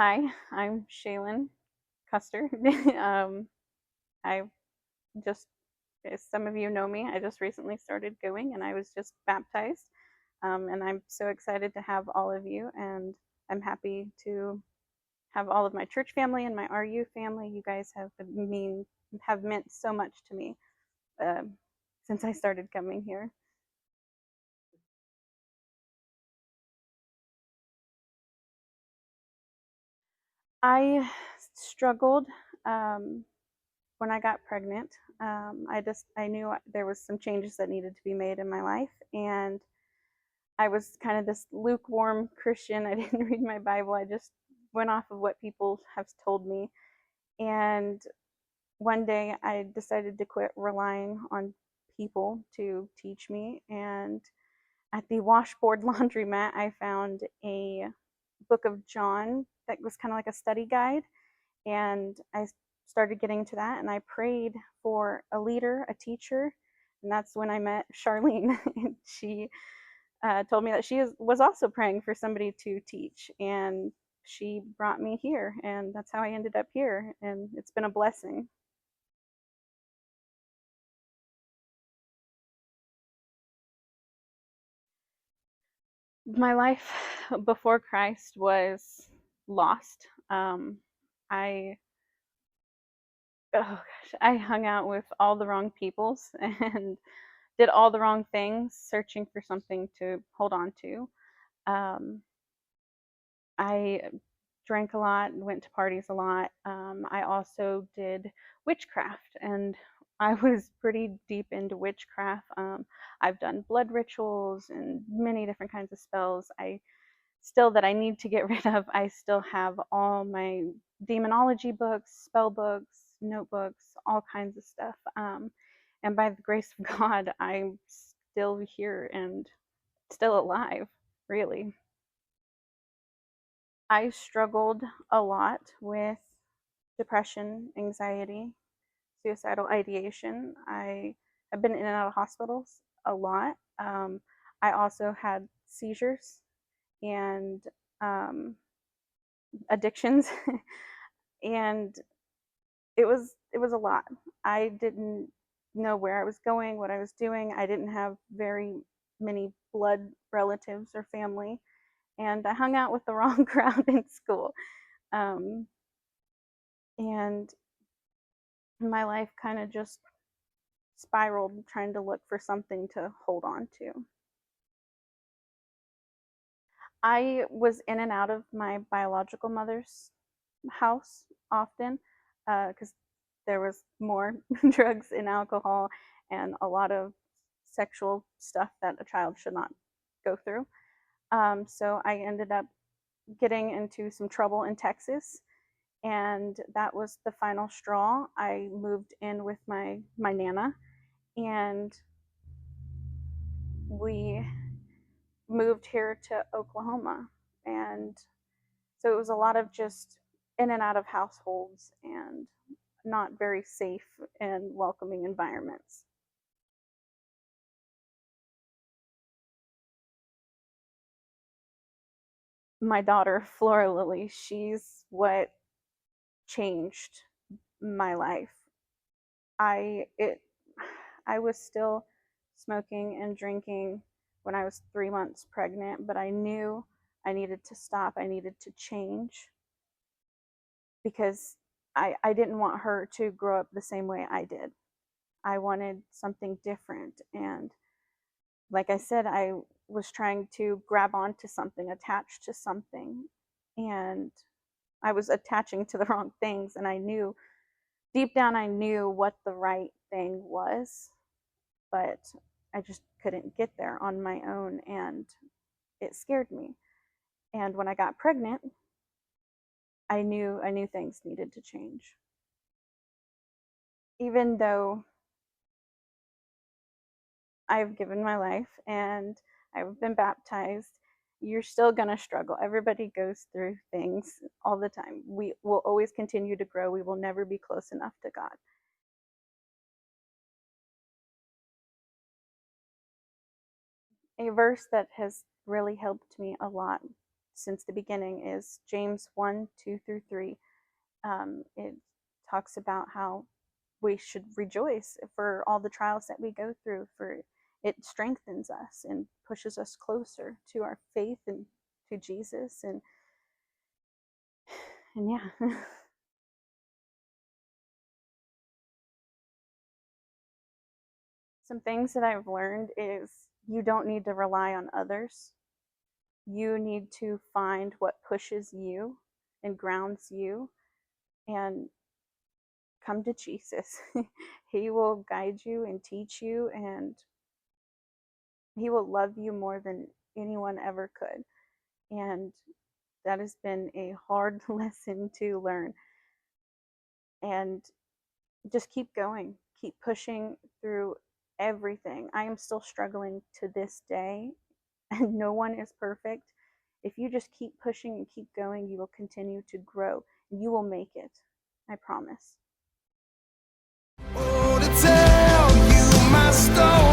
Hi, I'm Shealyn Custar. um, I just, as some of you know me, I just recently started going and I was just baptized. And I'm so excited to have all of you, and I'm happy to have all of my church family and my RU family. You guys have meant so much to me um since I started coming here. I struggled um, when I got pregnant. I knew there was some changes that needed to be made in my life, and I was kind of this lukewarm Christian. I didn't read my Bible. I just went off of what people have told me. And one day I decided to quit relying on people to teach me. And at the washboard laundromat, I found a book of John that was kind of like a study guide, and I started getting into that, and I prayed for a leader, a teacher, and that's when I met Charlene. She told me that was also praying for somebody to teach, and she brought me here, and that's how I ended up here, and it's been a blessing. My life before Christ was lost. I oh gosh, I hung out with all the wrong peoples and did all the wrong things, searching for something to hold on to. Um, I drank a lot, went to parties a lot. I also did witchcraft, and I was pretty deep into witchcraft. I've done blood rituals and many different kinds of spells. That I need to get rid of. I still have all my demonology books, spell books, notebooks, all kinds of stuff. And by the grace of God, I'm still here and still alive, really. I struggled a lot with depression, anxiety, suicidal ideation. I have been in and out of hospitals a lot. I also had seizures and um, addictions, and it was a lot. I didn't know where I was going, what I was doing. I didn't have very many blood relatives or family, and I hung out with the wrong crowd in school. Um, and my life kind of just spiraled trying to look for something to hold on to. I was in and out of my biological mother's house often because there was more drugs and alcohol and a lot of sexual stuff that a child should not go through. So I ended up getting into some trouble in Texas, and that was the final straw. I moved in with my nana, and we moved here to Oklahoma, and so it was a lot of just in and out of households and not very safe and welcoming environments. My daughter, Flora Lily, she's what changed my life. I it I was still smoking and drinking when I was 3 months pregnant, but I knew I needed to stop. I needed to change because I didn't want her to grow up the same way I did. I wanted something different. And like I said, I was trying to grab onto something, attach to something. And I was attaching to the wrong things. And I knew, deep down, I knew what the right thing was, but I just couldn't get there on my own. And it scared me. And when I got pregnant, I knew things needed to change. Even though I've given my life and I've been baptized, you're still going to struggle. Everybody goes through things all the time. We will always continue to grow. We will never be close enough to God. A verse that has really helped me a lot since the beginning is James 1, 2 through 3. It talks about how we should rejoice for all the trials that we go through, for it strengthens us and pushes us closer to our faith and to Jesus. And yeah. Some things that I've learned is you don't need to rely on others. You need to find what pushes you and grounds you and come to Jesus. He will guide you and teach you, and He will love you more than anyone ever could. And that has been a hard lesson to learn. And just keep going, keep pushing through everything. I am still struggling to this day, and no one is perfect. If you just keep pushing and keep going, you will continue to grow. You will make it. I promise. Oh, to tell you my story.